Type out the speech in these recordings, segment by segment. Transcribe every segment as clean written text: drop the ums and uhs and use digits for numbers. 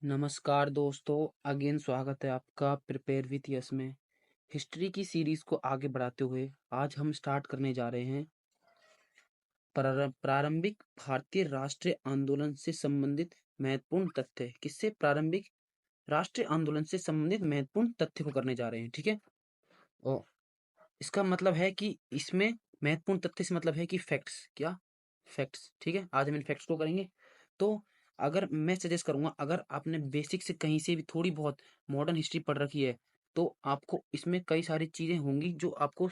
नमस्कार दोस्तों, अगेन स्वागत है आपका प्रिपेयर विथ यस में। हिस्ट्री की सीरीज को आगे बढ़ाते हुए आज हम स्टार्ट करने जा रहे हैं प्रारंभिक भारतीय राष्ट्रीय आंदोलन से संबंधित महत्वपूर्ण तथ्य। किससे? प्रारंभिक राष्ट्रीय आंदोलन से संबंधित महत्वपूर्ण तथ्य को करने जा रहे हैं, ठीक है। और इसका मतलब है कि इसमें महत्वपूर्ण तथ्य से मतलब है कि फैक्ट्स, क्या फैक्ट्स, ठीक है। आज हम इन फैक्ट्स को करेंगे। तो अगर मैं सजेस्ट करूंगा, अगर आपने बेसिक से कहीं से भी थोड़ी बहुत मॉडर्न हिस्ट्री पढ़ रखी है तो आपको इसमें कई सारी चीजें होंगी जो आपको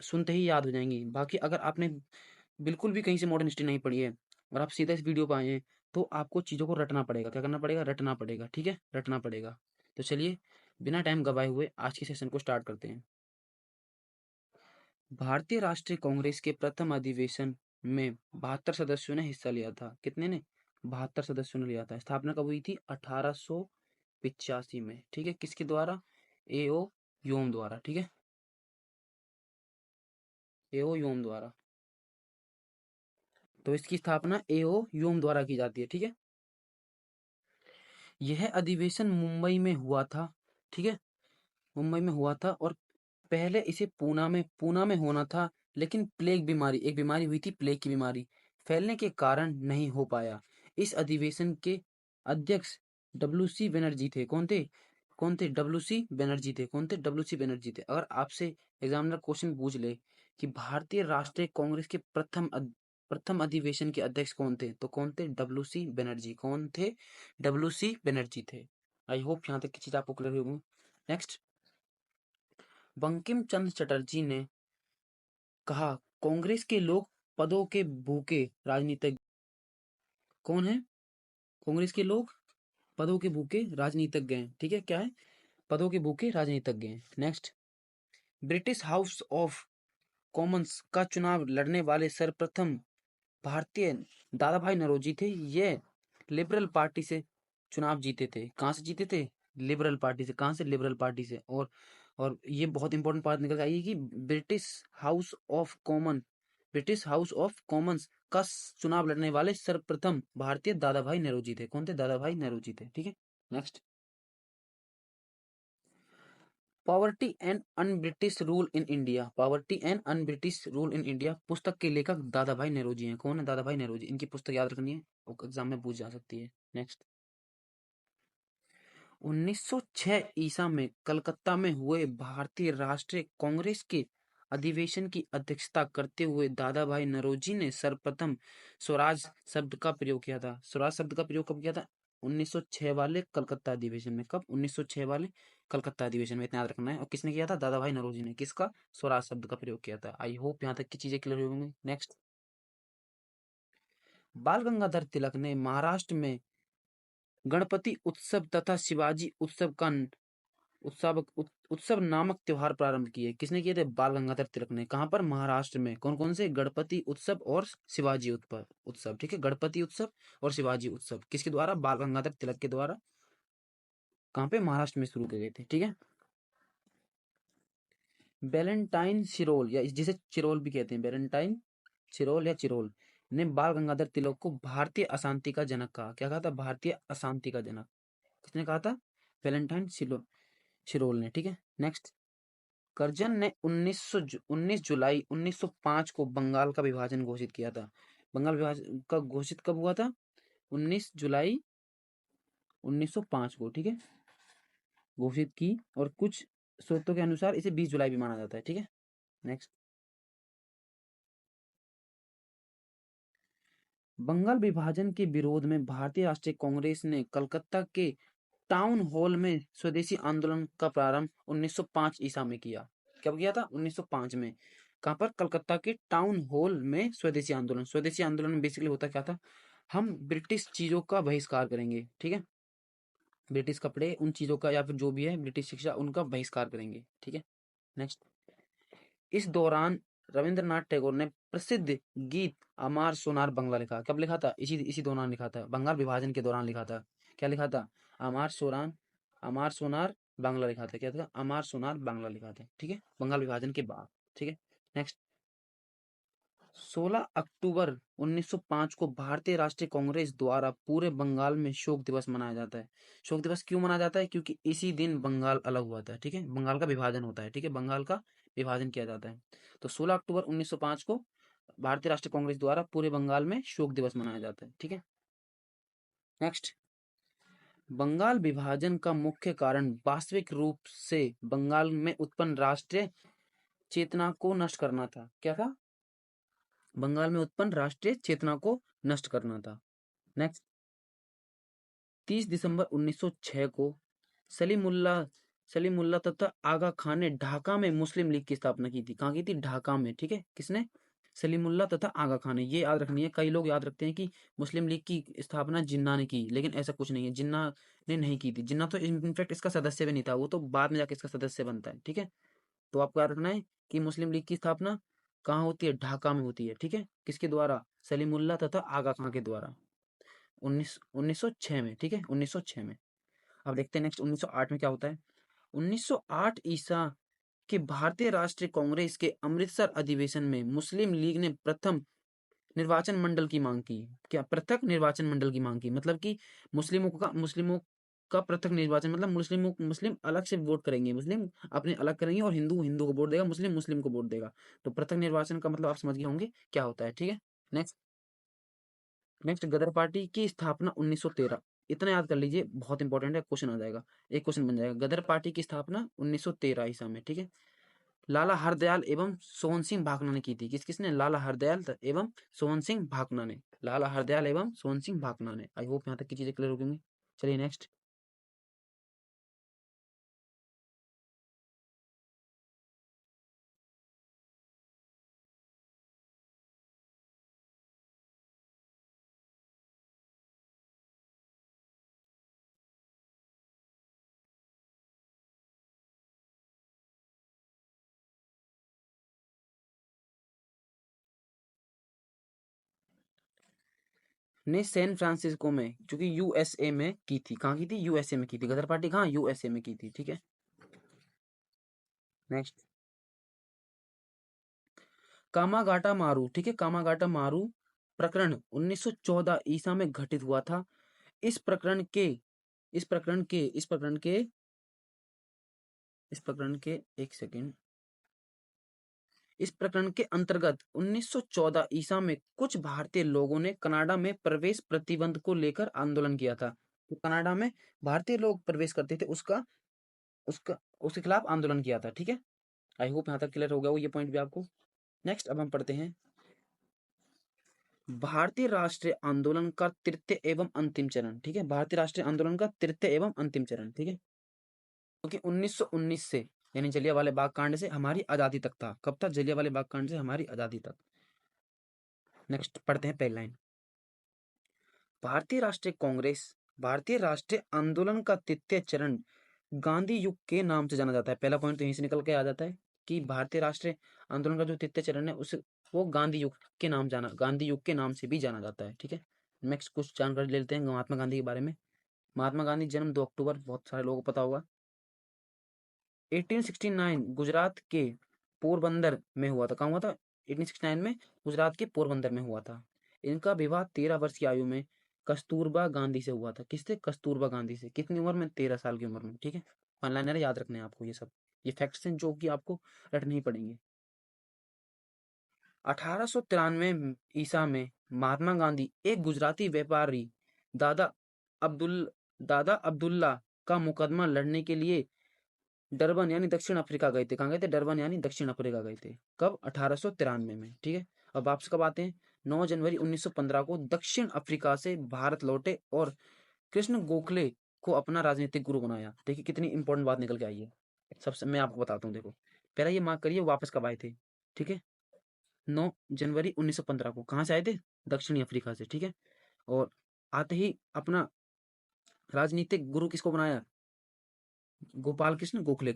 सुनते ही याद हो जाएंगी। बाकी अगर आपने बिल्कुल भी कहीं से मॉडर्न हिस्ट्री नहीं पढ़ी है और आप सीधा इस वीडियो पर आए हैं तो आपको चीज़ों को रटना पड़ेगा। क्या करना पड़ेगा? रटना पड़ेगा, ठीक है, रटना पड़ेगा। तो चलिए बिना टाइम गवाए हुए आज के सेशन को स्टार्ट करते हैं। भारतीय राष्ट्रीय कांग्रेस के प्रथम अधिवेशन में 72 सदस्यों ने हिस्सा लिया था। कितने ने? 72 सदस्यों ने लिया था। स्थापना कब हुई थी? 1885 में, ठीक है। किसके द्वारा? एओ योम द्वारा, ठीक है, एओ योम द्वारा। तो इसकी स्थापना एओ योम द्वारा की जाती है, ठीक है। यह अधिवेशन मुंबई में हुआ था, ठीक है, मुंबई में हुआ था। और पहले इसे पूना में होना था, लेकिन प्लेग बीमारी, एक बीमारी हुई थी प्लेग की बीमारी, फैलने के कारण नहीं हो पाया। इस अधिवेशन के अध्यक्ष डब्ल्यू सी बनर्जी थे। कौन थे? कौन थे? डब्ल्यू सी बनर्जी थे। कौन थे? डब्ल्यू सी बनर्जी थे। अगर आपसे एग्जामिनर क्वेश्चन पूछ ले कि भारतीय राष्ट्रीय कांग्रेस के प्रथम अधिवेशन के अध्यक्ष कौन थे, तो कौन थे? W C Banerjee. कौन थे? डब्ल्यू सी बनर्जी थे। आई होप यहाँ तक की चीज आपको क्लियर होगी। नेक्स्ट, बंकिम चंद्र चटर्जी ने कहा, कांग्रेस के लोग पदों के भूखे राजनीतिक। कौन है? कांग्रेस के लोग पदों के भूखे राजनीतिज्ञ हैं, ठीक है। क्या है? पदों के भूखे राजनीतिज्ञ हैं। Next, British house of Commons का चुनाव लड़ने वाले सर्वप्रथम भारतीय दादा भाई नौरोजी थे। ये लिबरल पार्टी से चुनाव जीते थे। कहाँ से जीते थे? लिबरल पार्टी से। कहाँ से? लिबरल पार्टी से। और ये बहुत इंपॉर्टेंट बात निकल आई है कि ब्रिटिश हाउस ऑफ कॉमन्स का चुनाव लड़ने वाले सर्वप्रथम भारतीय दादा भाई नौरोजी थे। कौन थे? दादा भाई नौरोजी थे, ठीक है। Next, poverty and un British rule in India. Poverty and un British rule in India पुस्तक के लेखक दादा भाई नौरोजी हैं। कौन है? दादा भाई नौरोजी। इनकी पुस्तक याद रखनी है, एग्जाम में पूछ जा सकती है। नेक्स्ट, 1906 ईसा में कलकत्ता में हुए भारतीय राष्ट्रीय कांग्रेस के अधिवेशन की अध्यक्षता करते हुए दादा भाई नौरोजी ने सर्वप्रथम स्वराज शब्द का प्रयोग किया था। स्वराज शब्द का प्रयोग कब किया था? 1906 वाले कलकत्ता अधिवेशन में। कब? 1906 वाले कलकत्ता अधिवेशन में, इतना याद रखना है। और किसने किया था? दादा भाई नौरोजी ने। किसका? स्वराज शब्द का प्रयोग किया था। आई होप यहाँ तक की चीजें क्लियर होंगी। नेक्स्ट, बाल गंगाधर तिलक ने महाराष्ट्र में गणपति उत्सव तथा शिवाजी उत्सव नामक त्योहार प्रारंभ किए। किसने किए थे? बाल गंगाधर तिलक ने। कहाँ पर? महाराष्ट्र में। कौन कौन से? गणपति उत्सव और शिवाजी उत्सव, ठीक है। गणपति उत्सव और शिवाजी उत्सव किसके द्वारा? बाल गंगाधर तिलक के द्वारा। कहाँ पे? महाराष्ट्र में शुरू किए गए थे, ठीक है। वैलेंटाइन सिरोल, या जिसे चिरोल भी कहते हैं, वैलेंटाइन सिरोल या चिरोल, ने बाल गंगाधर तिलक को भारतीय अशांति का जनक कहा। क्या कहा था? भारतीय अशांति का जनक। किसने कहा था? वैलेंटाइन सिरोल ने, ठीक है। नेक्स्ट, कर्जन ने 19 जुलाई 1905 को बंगाल का विभाजन घोषित किया था। बंगाल विभाजन का घोषित कब हुआ था? 19 जुलाई 1905 को, ठीक है, घोषित की। और कुछ स्रोतों के अनुसार इसे 20 जुलाई भी माना जाता है, ठीक है। नेक्स्ट, बंगाल विभाजन के विरोध में भारतीय राष्ट्रीय कांग्रेस ने कलकत्ता के टाउन हॉल में स्वदेशी आंदोलन का प्रारंभ 1905 ईसा में किया। कब किया था? 1905 में। कहाँ पर? कलकत्ता के टाउन हॉल में स्वदेशी आंदोलन। स्वदेशी आंदोलन में बेसिकली होता क्या था? हम ब्रिटिश चीजों का बहिष्कार करेंगे, ठीक है। ब्रिटिश कपड़े, उन चीजों का, या फिर जो भी है ब्रिटिश शिक्षा, उनका बहिष्कार करेंगे, ठीक है। नेक्स्ट, इस दौरान रविंद्रनाथ टैगोर ने प्रसिद्ध गीत अमार सोनार बांग्ला लिखा। कब लिखा था? इसी दौरान लिखा था। बंगाल विभाजन के दौरान लिखा था। क्या लिखा था? अमार सोनार बांग्ला लिखा था। क्या था? अमार सोनार बांग्ला लिखा था, ठीक है, बंगाल विभाजन के बाद, ठीक है। नेक्स्ट, 16 अक्टूबर 1905 को भारतीय राष्ट्रीय कांग्रेस द्वारा पूरे बंगाल में शोक दिवस मनाया जाता है। शोक दिवस क्यों मनाया जाता है? क्योंकि इसी दिन बंगाल अलग हुआ था, ठीक है, बंगाल का विभाजन होता है, ठीक है, बंगाल का विभाजन किया जाता है। तो 16 अक्टूबर 1905 को भारतीय राष्ट्रीय कांग्रेस द्वारा पूरे बंगाल में शोक दिवस मनाया जाता है, ठीक है। नेक्स्ट, बंगाल विभाजन का मुख्य कारण वास्तविक रूप से बंगाल में उत्पन्न राष्ट्रीय चेतना को नष्ट करना था। क्या था? बंगाल में उत्पन्न राष्ट्रीय चेतना को नष्ट करना था। नेक्स्ट, 30 दिसंबर 1906 को सलीमुल्लाह सलीमुल्लाह तथा आगा खान ने ढाका में मुस्लिम लीग की स्थापना की थी। कहाँ की थी? ढाका में, ठीक है। किसने? सलीमुल्लाह तथा आगा खान ने। ये याद रखनी है, कई लोग याद रखते हैं कि मुस्लिम लीग की स्थापना जिन्ना ने की, लेकिन ऐसा कुछ नहीं है, जिन्ना ने नहीं की थी। जिन्ना तो इनफैक्ट इसका सदस्य भी नहीं था, वो तो बाद में जाके इसका सदस्य बनता है, ठीक है। तो आपको याद रखना है कि मुस्लिम लीग की स्थापना कहाँ होती है? ढाका में होती है, ठीक है। किसके द्वारा? सलीमुल्लाह तथा आगा खां के द्वारा, 1906 में, ठीक है, 1906 में। अब देखते हैं नेक्स्ट 1908 में क्या होता है। 1908 ईसा के भारतीय राष्ट्रीय कांग्रेस के अमृतसर अधिवेशन में मुस्लिम लीग ने प्रथम निर्वाचन मंडल की मांग की। क्या? पृथक निर्वाचन मंडल की मांग की, मतलब कि मुस्लिमों का पृथक निर्वाचन, मतलब मुस्लिम अलग से वोट करेंगे, मुस्लिम अपने अलग करेंगे और हिंदू हिंदू को वोट देगा, मुस्लिम मुस्लिम को वोट देगा। तो पृथक निर्वाचन का मतलब आप समझ गए होंगे क्या होता है, ठीक है। नेक्स्ट, गदर पार्टी की स्थापना 1913। इतना याद कर लीजिए, बहुत इंपॉर्टेंट है, क्वेश्चन आ जाएगा, एक क्वेश्चन बन जाएगा। गदर पार्टी की स्थापना 1913 ईसा में, ठीक है। लाला हरदयाल एवं सोहन सिंह भाकना ने की थी। किसने? लाला हरदयाल एवं सोहन सिंह भाकना ने। लाला हरदयाल एवं सोहन सिंह भाकना ने। आई होप यहाँ तक की चीजें क्लियर हो गई। चलिए नेक्स्ट, ने सैन फ्रांसिस्को में, जो कि यूएसए में की थी। कहाँ की थी? यूएसए में की थी। गदर पार्टी कहाँ? यूएसए में की थी, ठीक है। नेक्स्ट, कामागाटा मारू, ठीक है, कामागाटा मारू प्रकरण 1914 ईसा में घटित हुआ था। इस प्रकरण के इस प्रकरण के इस प्रकरण के इस प्रकरण के एक सेकेंड इस प्रकरण के अंतर्गत 1914 ईसा में कुछ भारतीय लोगों ने कनाडा में प्रवेश प्रतिबंध को लेकर आंदोलन किया था। तो कनाडा में भारतीय लोग प्रवेश करते थे, उसका उसका उसके खिलाफ आंदोलन किया था, ठीक है। आई होप यहाँ तक क्लियर हो गया वो ये पॉइंट भी आपको। नेक्स्ट, अब हम पढ़ते हैं भारतीय राष्ट्रीय आंदोलन का तृतीय एवं अंतिम चरण, ठीक है। भारतीय राष्ट्रीय आंदोलन का तृतीय एवं अंतिम चरण, ठीक है, क्योंकि 1919 से, यानी जलियांवाले बाग कांड से हमारी आजादी तक था। कब तक? जलियांवाले बाग कांड से हमारी आजादी तक। नेक्स्ट पढ़ते हैं पहली लाइन। भारतीय राष्ट्रीय कांग्रेस भारतीय राष्ट्रीय आंदोलन का तृतीय चरण गांधी युग के नाम से जाना जाता है। पहला पॉइंट तो यहीं से निकल के आ जाता है कि भारतीय राष्ट्रीय आंदोलन का जो तृतीय चरण है उसे वो गांधी युग के नाम से भी जाना जाता है, ठीक है। नेक्स्ट कुछ जानकारी ले लेते हैं महात्मा गांधी के बारे में। महात्मा गांधी जन्म 2 अक्टूबर, बहुत सारे लोगों को पता होगा, 1869 गुजरात के पोरबंदर में हुआ था। कहाँ हुआ था? 1869 में गुजरात के पोरबंदर में हुआ था। इनका विवाह 13 वर्ष की आयु में कस्तूरबा गांधी से हुआ था। किससे? कस्तूरबा गांधी से। कितनी उम्र में? 13 साल की उम्र में, ठीक है। ऑनलाइनर याद रखने हैं आपको ये सब, ये फैक्ट्स हैं जो कि आपको रटने ही पड़ेंगे। 1893 ईसा में महात्मा गांधी एक गुजराती व्यापारी दादा अब्दुल दादा अब्दुल्ला का मुकदमा लड़ने के लिए डरबन यानी दक्षिण अफ्रीका गए थे। कहाँ गए थे? डरबन यानी दक्षिण अफ्रीका गए थे। कब? 1893 में, ठीक है। अब वापस कब आते हैं? 9 जनवरी 1915 को दक्षिण अफ्रीका से भारत लौटे और कृष्ण गोखले को अपना राजनीतिक गुरु बनाया। देखिए कितनी इंपॉर्टेंट बात निकल के आई है। सबसे मैं आपको बताता हूँ, देखो पहला ये मार्क करिए वापस कब आए थे, ठीक है। 9 जनवरी 1915 को कहाँ से आए थे? दक्षिणी अफ्रीका से, ठीक है। और आते ही अपना राजनीतिक गुरु किसको बनाया? गोपाल कृष्ण गोखले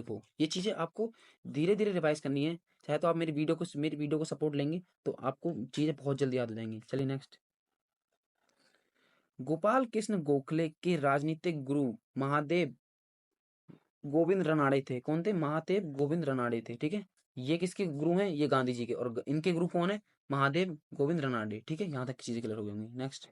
को। ये चीजें आपको धीरे धीरे रिवाइज करनी है। चाहे तो आप मेरी वीडियो को सपोर्ट लेंगे तो आपको चीजें बहुत जल्दी याद हो जाएंगी। चलिए नेक्स्ट, गोपाल कृष्ण गोखले के राजनीतिक गुरु महादेव गोविंद रनाड़े थे। कौन थे? महादेव गोविंद रनाड़े थे, ठीक है। ये किसके गुरु हैं? ये गांधी जी के। और इनके गुरु कौन है? महादेव गोविंद रनाडे। ठीक है, यहाँ तक की चीजें क्लियर हो गई होंगी। नेक्स्ट,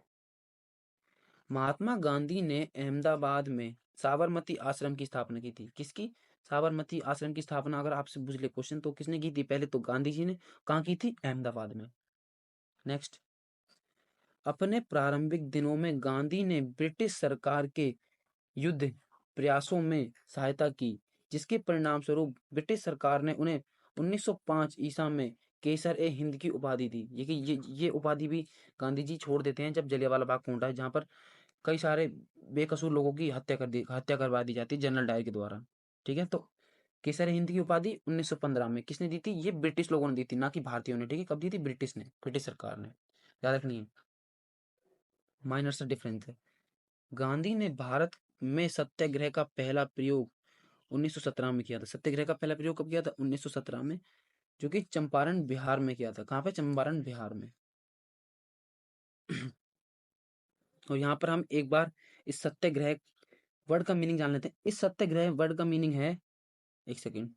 महात्मा गांधी ने अहमदाबाद में साबरमती आश्रम की स्थापना की थी। किसकी? साबरमती आश्रम की स्थापना अगर आपसे पूछ ले क्वेश्चन तो किसने की थी? पहले तो गांधी जी ने। कहाँ की थी? अहमदाबाद में। नेक्स्ट, अपने प्रारंभिक दिनों में गांधी ने ब्रिटिश सरकार के युद्ध प्रयासों में सहायता की, जिसके परिणाम स्वरूप ब्रिटिश सरकार ने उन्हें 1905 ईसा में केसर ए हिंद की उपाधि दी। ये उपाधि भी गांधी जी छोड़ देते हैं जब जलियांवाला बाग कांड है, जहाँ पर कई सारे बेकसूर लोगों की हत्या करवा दी जाती है जनरल डायर के द्वारा। ठीक है, तो केसर ए हिंद की उपाधि 1915 में किसने दी थी? ये ब्रिटिश लोगों ने दी थी, ना कि भारतीयों ने। ठीक है, कब दी थी? ब्रिटिश ने, ब्रिटिश सरकार ने। याद रखनी है, माइनर सा डिफरेंस है। गांधी ने भारत में सत्याग्रह का पहला प्रयोग 1917 में किया था। सत्याग्रह का पहला प्रयोग कब किया था? 1917 में, जो कि चंपारण बिहार में किया था। कहाँ पे? चंपारण बिहार में। और यहाँ पर हम एक बार इस सत्याग्रह वर्ड का मीनिंग जान लेते हैं। इस सत्याग्रह वर्ड का मीनिंग है, एक सेकेंड,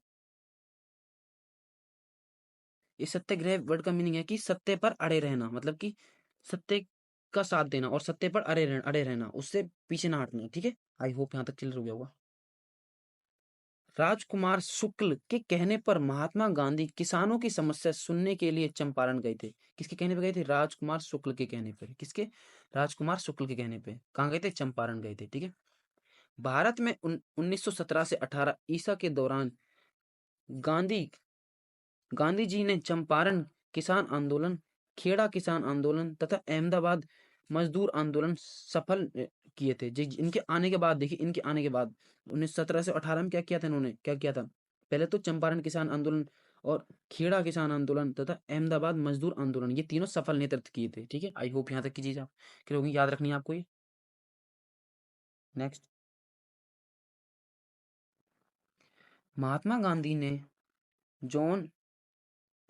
इस सत्याग्रह वर्ड का मीनिंग है कि सत्य पर अड़े रहना, मतलब कि सत्य का साथ देना और सत्य पर अड़े रहना, उससे पीछे ना हटना। ठीक है, आई होप यहाँ तक क्लियर हो गया होगा। राजकुमार शुक्ल के कहने पर महात्मा गांधी किसानों की समस्या सुनने के लिए चंपारण गए थे। किसके कहने पे गए थे? राजकुमार शुक्ल के कहने पे। किसके? राजकुमार शुक्ल के कहने पे। कहाँ गए थे? चंपारण गए थे। ठीक है, भारत में 1917 से 18 ईसा के दौरान गांधी गांधी जी ने चंपारण किसान आंदोलन, खेड़ा किसान आंदोलन तथा अहमदाबाद मजदूर आंदोलन सफल किए थे। इनके आने के बाद, देखिए, इनके आने के बाद 1917 से 18 में क्या किया था इन्होंने? क्या किया था? पहले तो चंपारण किसान आंदोलन और खेड़ा किसान आंदोलन तथा अहमदाबाद मजदूर आंदोलन, ये तीनों सफल नेतृत्व किए थे। ठीक है, आई होप यहाँ तक की चीज आप क्लियर होगी, याद रखनी है आपको ये। नेक्स्ट, महात्मा गांधी ने जॉन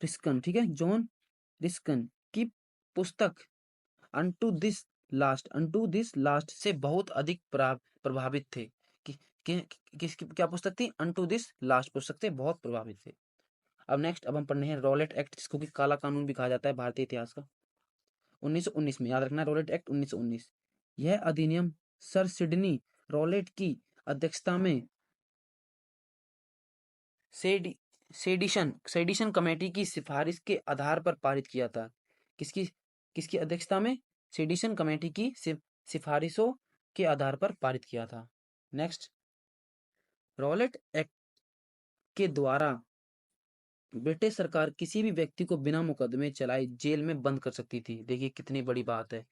रिस्कन, ठीक है, जॉन रिस्कन की पुस्तक अनटू दिस लास्ट से बहुत अधिक प्रभावित थे। कि, कि, किसकी क्या पुस्तक थी? अनटू दिस लास्ट पुस्तक से बहुत प्रभावित थे। अब नेक्स्ट, अब हम पढ़ने हैं रॉलेट एक्ट, जिसको कि काला कानून भी कहा जाता है भारतीय इतिहास का। 1919 में, याद रखना, रॉलेट एक्ट 1919। यह अधिनियम सर सिडनी रॉलेट की अध्यक्षता में सेडि सेडिशन कमेटी की सिफारिश के आधार पर पारित किया था। किसकी किसकी अध्यक्षता में? सेडिशन कमेटी की सिफारिशों के आधार पर पारित किया था। नेक्स्ट, रॉलेट एक्ट के द्वारा ब्रिटिश सरकार किसी भी व्यक्ति को बिना मुकदमे चलाए जेल में बंद कर सकती थी। देखिए कितनी बड़ी बात है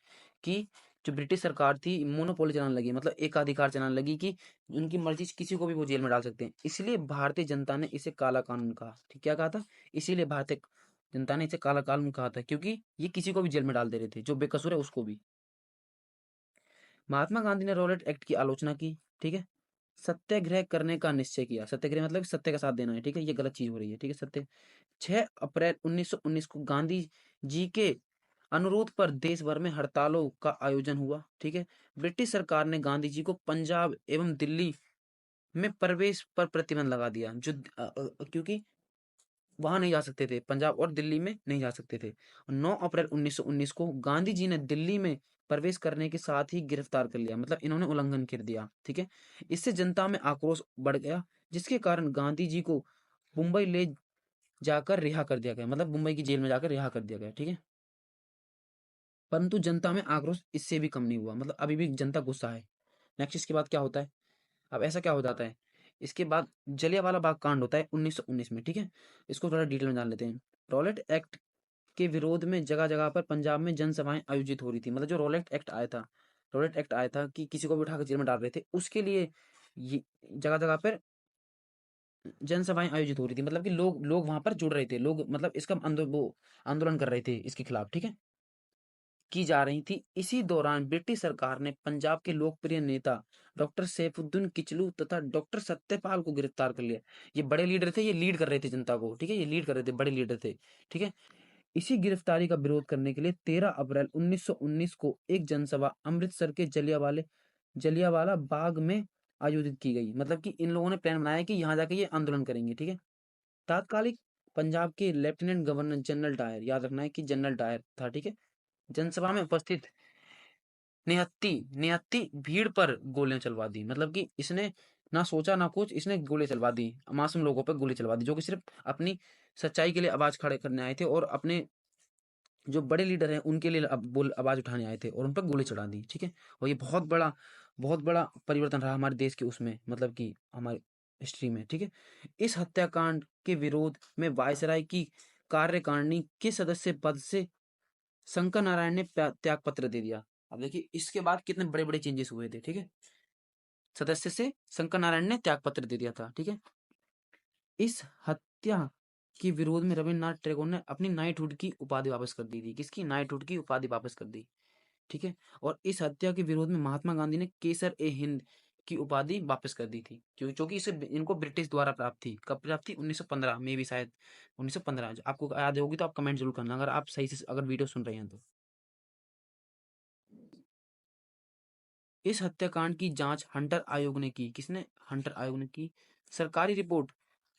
कि जो ब्रिटिश सरकार थी मोनोपोली चलाने लगी, मतलब एकाधिकार चलाने लगी कि उनकी मर्जी से किसी को भी वो जेल में डाल सकते हैं। इसलिए भारतीय जनता ने इसे काला कानून कहा। ठीक, क्या कहा था? इसीलिए भारतीय जनता ने इसे काला कानून कहा था, क्योंकि ये किसी को भी जेल में डाल दे रहे थे, जो बेकसूर है उसको भी। महात्मा गांधी ने रॉलेट एक्ट की आलोचना की। ठीक है, सत्याग्रह करने का निश्चय किया। सत्याग्रह मतलब सत्य का साथ देना है। ठीक है, ये गलत चीज हो रही है। ठीक है, सत्य 6 अप्रैल 1919 को गांधी जी के अनुरोध पर देश भर में हड़तालों का आयोजन हुआ। ठीक है, ब्रिटिश सरकार ने गांधी जी को पंजाब एवं दिल्ली में प्रवेश पर प्रतिबंध लगा दिया, क्योंकि वहां नहीं जा सकते थे, पंजाब और दिल्ली में नहीं जा सकते थे। 9 अप्रैल 1919 को गांधी जी ने दिल्ली में प्रवेश करने के साथ ही गिरफ्तार कर लिया, मतलब इन्होंने उल्लंघन कर दिया। ठीक है, इससे जनता में आक्रोश बढ़ गया, जिसके कारण गांधी जी को मुंबई ले जाकर रिहा कर दिया गया, मतलब मुंबई की जेल में जाकर रिहा कर दिया गया। ठीक है, परंतु जनता में आक्रोश इससे भी कम नहीं हुआ, मतलब अभी भी जनता गुस्सा है। नेक्स्ट, इसके बाद क्या होता है? अब ऐसा क्या हो जाता है, इसके बाद जलियांवाला बाग कांड होता है 1919 में। ठीक है, इसको थोड़ा डिटेल में जान लेते हैं। रॉलेट एक्ट के विरोध में जगह जगह पर पंजाब में जनसभाएं आयोजित हो रही थी। मतलब जो रॉलेट एक्ट आया था कि किसी को भी उठाकर जेल में डाल रहे थे, उसके लिए ये जगह जगह पर जनसभाएं आयोजित हो रही थी, मतलब कि लोग लोग वहां पर जुड़ रहे थे, लोग मतलब इसका आंदोलन कर रहे थे इसके खिलाफ। ठीक है, की जा रही थी। इसी दौरान ब्रिटिश सरकार ने पंजाब के लोकप्रिय नेता डॉक्टर सैफुद्दीन किचलू तथा डॉक्टर सत्यपाल को गिरफ्तार कर लिया। ये बड़े लीडर थे, ये लीड कर रहे थे जनता को। ठीक है, ये लीड कर रहे थे, बड़े लीडर थे। ठीक है, इसी गिरफ्तारी का विरोध करने के लिए 13 अप्रैल 1919 को एक जनसभा अमृतसर के जलियांवाला बाग में आयोजित की गई। मतलब कि इन लोगों ने प्लान बनाया कि यहाँ जाके ये आंदोलन करेंगे। ठीक है, तात्कालिक पंजाब के लेफ्टिनेंट गवर्नर जनरल डायर, याद रखना है कि जनरल डायर था, ठीक है। जनसभा में उपस्थित निहत्ती निहत्ती भीड़ पर गोलियां चलवा दी, मतलब कि इसने ना सोचा ना कुछ, इसने गोली चलवा दी, मासूम लोगों पर गोली चलवा दी, जो कि सिर्फ अपनी सच्चाई के लिए आवाज खड़े करने आए थे और अपने जो बड़े लीडर हैं उनके लिए आवाज उठाने आए थे और उन पर गोली चढ़ा दी, ठीक है। और ये बहुत बड़ा परिवर्तन रहा हमारे देश के उसमें, मतलब कि हमारी हिस्ट्री में, ठीक है। इस हत्याकांड के विरोध में वायसराय की कार्यकारिणी के सदस्य पद से शंकर नारायण ने त्याग पत्र दे दिया। अब देखिए इसके बाद कितने बड़े बड़े चेंजेस हुए थे, ठीक है। सदस्य से शंकर नारायण ने त्याग पत्र दे दिया था, ठीक है। इस हत्या के विरोध में रविन्द्रनाथ टैगोर ने अपनी नाइटहुड की उपाधि वापस कर दी थी। किसकी? नाइटहुड की उपाधि वापस कर दी, ठीक है। और इस हत्या के विरोध में महात्मा गांधी ने केसर ए हिंद की उपाधि वापस कर दी थी, क्योंकि इसे इनको ब्रिटिश द्वारा प्राप्त थी। कब प्राप्त थी? 1915 में भी, शायद 1915। आपको याद होगी तो आप कमेंट जरूर करना, अगर आप सही से अगर वीडियो सुन रहे हैं तो। इस हत्याकांड की जांच हंटर आयोग ने की। किसने? हंटर आयोग ने की। सरकारी रिपोर्ट,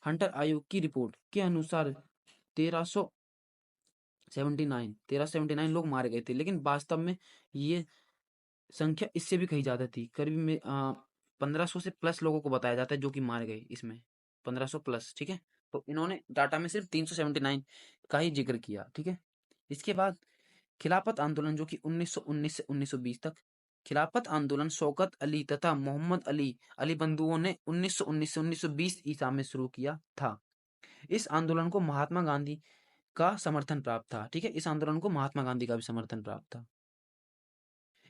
हंटर आयोग की रिपोर्ट के अनुसार 1379 लोग मारे गए थे, लेकिन वास्तव में ये संख्या इससे भी कहीं ज्यादा थी। करीब में 1500 से प्लस लोगों को बताया जाता है जो कि मारे गए इसमें, 1500 प्लस, ठीक है। तो इन्होंने डाटा में सिर्फ 379 का ही जिक्र किया, ठीक है। इसके बाद खिलाफत आंदोलन, जो कि 1919 से 1920 तक। खिलाफत आंदोलन शौकत अली तथा मोहम्मद अली अली बंधुओं ने 1919 से 1920 ईसा में शुरू किया था। इस आंदोलन को महात्मा गांधी का समर्थन प्राप्त था, ठीक है। इस आंदोलन को महात्मा गांधी का भी समर्थन प्राप्त था।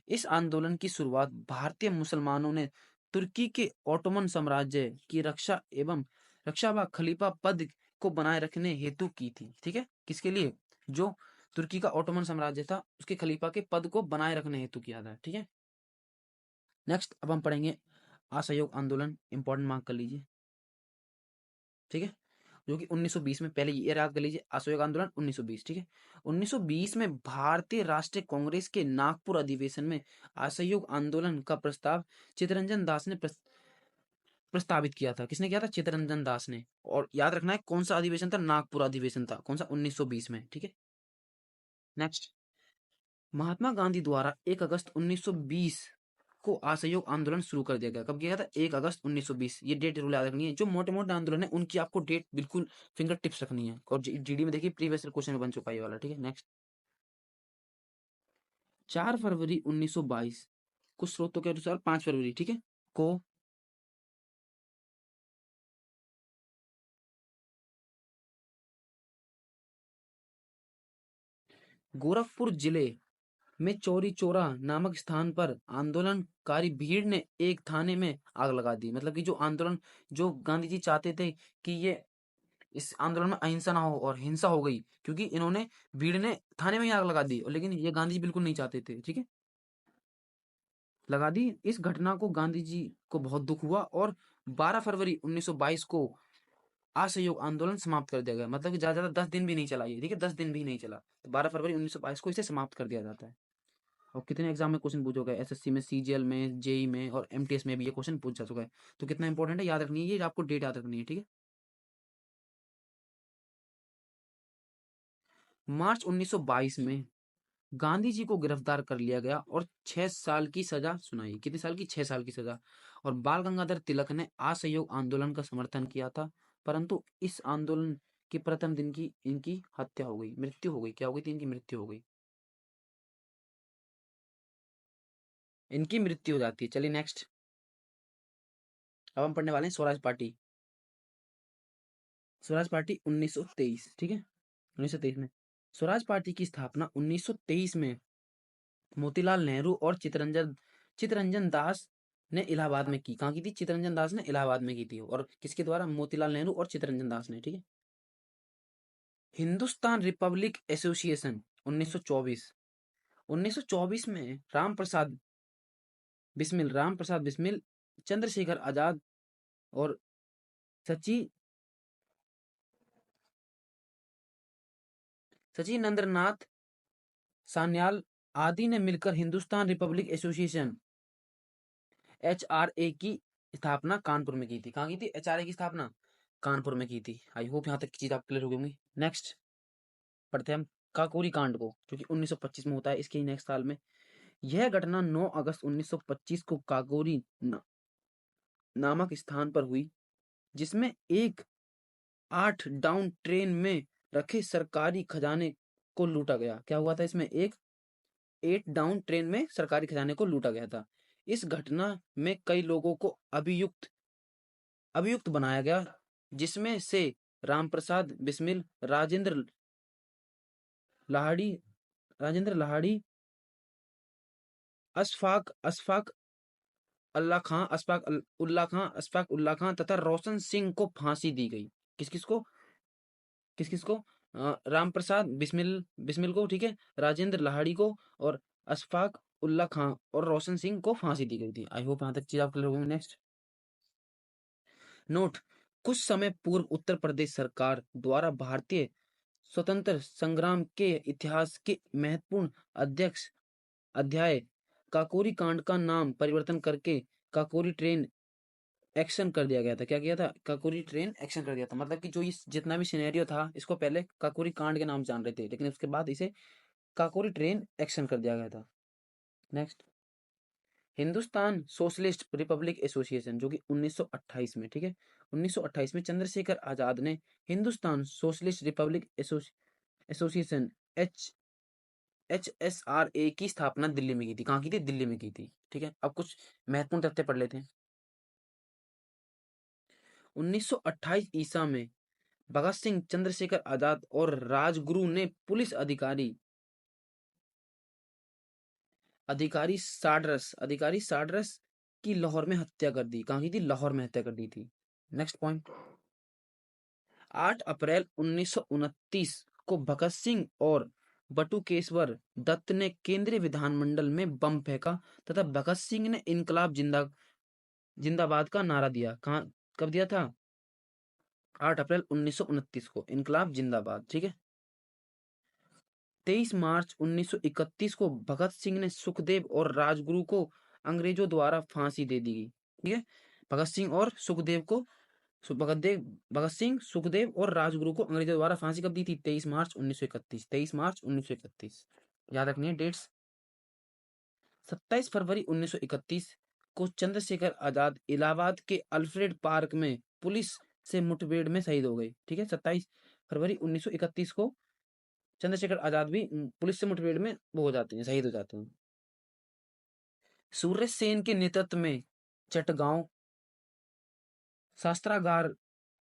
इस आंदोलन की शुरुआत भारतीय मुसलमानों ने तुर्की के ओटोमन साम्राज्य की रक्षा व खलीफा पद को बनाए रखने हेतु की थी, ठीक है। किसके लिए? जो तुर्की का ओटोमन साम्राज्य था उसके खलीफा के पद को बनाए रखने हेतु किया था, ठीक है। नेक्स्ट अब हम पढ़ेंगे असहयोग आंदोलन, इंपॉर्टेंट मार्क कर लीजिए, ठीक है। जो कि 1920 में, पहले ये याद कर लीजिए, असहयोग आंदोलन 1920, ठीक है। 1920 में भारतीय राष्ट्रीय कांग्रेस के नागपुर अधिवेशन में असहयोग आंदोलन का प्रस्ताव चित्तरंजन दास ने प्रस्तावित किया था। किसने किया था? चित्तरंजन दास ने। और याद रखना है कौन सा अधिवेशन था? नागपुर अधिवेशन था। कौन सा? 1920 में, ठीक है। नेक्स्ट, महात्मा गांधी द्वारा 1 अगस्त 1920 को असहयोग आंदोलन शुरू कर दिया गया। कब किया गया था? 1 अगस्त 1920। ये डेट जरूर याद रखनी है। जो मोटे मोटे आंदोलन है उनकी आपको डेट बिल्कुल फिंगर टिप्स रखनी है। और जीडी में देखिए प्रीवियस क्वेश्चन में बन चुका है ये वाला, ठीक है। नेक्स्ट, 4 फरवरी 1922, कुछ स्रोतों के अनुसार 5 फरवरी, ठीक है, को गोरखपुर जिले में चौरी चौरा नामक स्थान पर आंदोलनकारी भीड़ ने एक थाने में आग लगा दी। मतलब कि जो आंदोलन, जो गांधी जी चाहते थे कि ये इस आंदोलन में अहिंसा ना हो और हिंसा हो गई, क्योंकि इन्होंने, भीड़ ने थाने में ही आग लगा दी। और लेकिन ये गांधी जी बिल्कुल नहीं चाहते थे, ठीक है, लगा दी। इस घटना को गांधी जी को बहुत दुख हुआ और 12 फरवरी 1922 को असहयोग आंदोलन समाप्त कर दिया गया। मतलब कि ज्यादा 10 दिन भी नहीं चला ये, ठीक है, 10 दिन भी नहीं चला। तो 12 फरवरी 1922 को इसे समाप्त कर दिया जाता है। और कितने एग्जाम में क्वेश्चन पूछा गया? एसएससी में, सीजीएल में, जेई में और एमटीएस में भी ये क्वेश्चन पूछ जा चुका है। तो कितना इंपॉर्टेंट है, याद रखनी है, ये आपको डेट याद रखनी है, ठीक है। मार्च 1922 में गांधी जी को गिरफ्तार कर लिया गया और 6 साल की सजा सुनाई। कितने साल की? 6 साल की सजा। और बाल गंगाधर तिलक ने असहयोग आंदोलन का समर्थन किया था, परंतु इस आंदोलन के प्रथम दिन की इनकी हत्या हो गई, मृत्यु हो गई। क्या हो गई थी? इनकी मृत्यु हो गई, इनकी मृत्यु हो जाती है। चलिए नेक्स्ट, अब हम पढ़ने वाले हैं स्वराज पार्टी। स्वराज पार्टी 1923, ठीक है, 1923 में। स्वराज पार्टी की स्थापना 1923 में मोतीलाल नेहरू और चितरंजन दास ने इलाहाबाद में की। कहाँ की थी? चितरंजन दास ने इलाहाबाद में की थी। और किसके द्वारा? मोतीलाल नेहरू और चितरंजन दास ने, ठीक है। हिंदुस्तान रिपब्लिक एसोसिएशन 1924, 1924 में राम प्रसाद बिस्मिल, चंद्रशेखर आजाद और सची सचिनंद्रनाथ सान्याल आदि ने मिलकर हिंदुस्तान रिपब्लिक एसोसिएशन HRA की स्थापना कानपुर में की थी। कहाँ की थी? HRA की स्थापना कानपुर में की थी। आई होप यहाँ तक की चीज आप क्लियर हो गई होंगी। नेक्स्ट पढ़ते हैं हम काकोरी कांड को, जो कि 1925 में होता है, इसके नेक्स्ट साल में। यह घटना 9 अगस्त 1925 को काकोरी नामक स्थान पर हुई, जिसमें एक 8 डाउन ट्रेन में रखे सरकारी खजाने को लूटा गया। क्या हुआ था इसमें? एक 8 डाउन ट्रेन में सरकारी खजाने को लूटा गया था। इस घटना में कई लोगों को अभियुक्त अभियुक्त बनाया गया, जिसमें से रामप्रसाद बिस्मिल, लाहड़ी राजेंद्र लाहड़ी, अशफाक अशफाक उल्ला खां तथा रोशन सिंह को फांसी दी गई। किस किस को? किस किस को? रामप्रसाद बिस्मिल को, ठीक है, राजेंद्र लाहड़ी को और अशफाक उल्ला खां और रोशन सिंह को फांसी दी गई थी। आई होप यहाँ तक चीज आप क्लियर हो गई। नेक्स्ट नोट, कुछ समय पूर्व उत्तर प्रदेश सरकार द्वारा भारतीय स्वतंत्र संग्राम के इतिहास के महत्वपूर्ण अध्यक्ष अध्याय काकोरी कांड का नाम परिवर्तन करके काकोरी ट्रेन एक्शन कर दिया गया था। क्या किया था? काकोरी ट्रेन एक्शन कर दिया था। मतलब कि जो इस जितना भी सिनेरियो था, इसको पहले काकोरी कांड के नाम से जान रहे थे, लेकिन उसके बाद इसे काकोरी ट्रेन एक्शन कर दिया गया था। Next Hindustan socialist Republic association, जो कि 1928 में, ठीक है, 1928 में चंद्रशेखर आजाद ने Hindustan socialist Republic association HSRA की स्थापना दिल्ली में की थी। कहाँ की थी? दिल्ली में की थी। ठीक है, अब कुछ महत्वपूर्ण तथ्य पढ़ लेते हैं। 1928 ईसा में भगत सिंह, चंद्रशेखर आजाद और राजगुरु ने पुलिस अधिकारी साडरस की लाहौर में हत्या कर दी। कहाँ की थी? लाहौर में हत्या कर दी थी। नेक्स्ट पॉइंट, 8 अप्रैल 1929 को भगत सिंह और बटुकेश्वर दत्त ने केंद्रीय विधानमंडल में बम फेंका तथा भगत सिंह ने इनकलाब जिंदाबाद का नारा दिया। कहाँ कब दिया था? 8 अप्रैल 1929 को, इनकलाब जिंदाबाद। ठीक है, 23 मार्च 1931 को भगत सिंह ने सुखदेव और राजगुरु को अंग्रेजों द्वारा फांसी दे दी गई। ठीक है, भगत सिंह और सुखदेव को भगत सिंह, सुखदेव और राजगुरु को अंग्रेजों द्वारा फांसी कब दी थी? 23 मार्च 1931। 23 मार्च 1931 याद रखनी है डेट्स। 27 फरवरी 1931 को चंद्रशेखर आजाद इलाहाबाद के अल्फ्रेड पार्क में पुलिस से मुठभेड़ में शहीद हो गए। ठीक है, 27 फरवरी 1931 को चंद्रशेखर आजाद भी पुलिस से मुठभेड़ में वो हो जाते हैं, शहीद हो जाते हैं। सूर्य सेन के नेतृत्व में चटगांव शास्त्रागार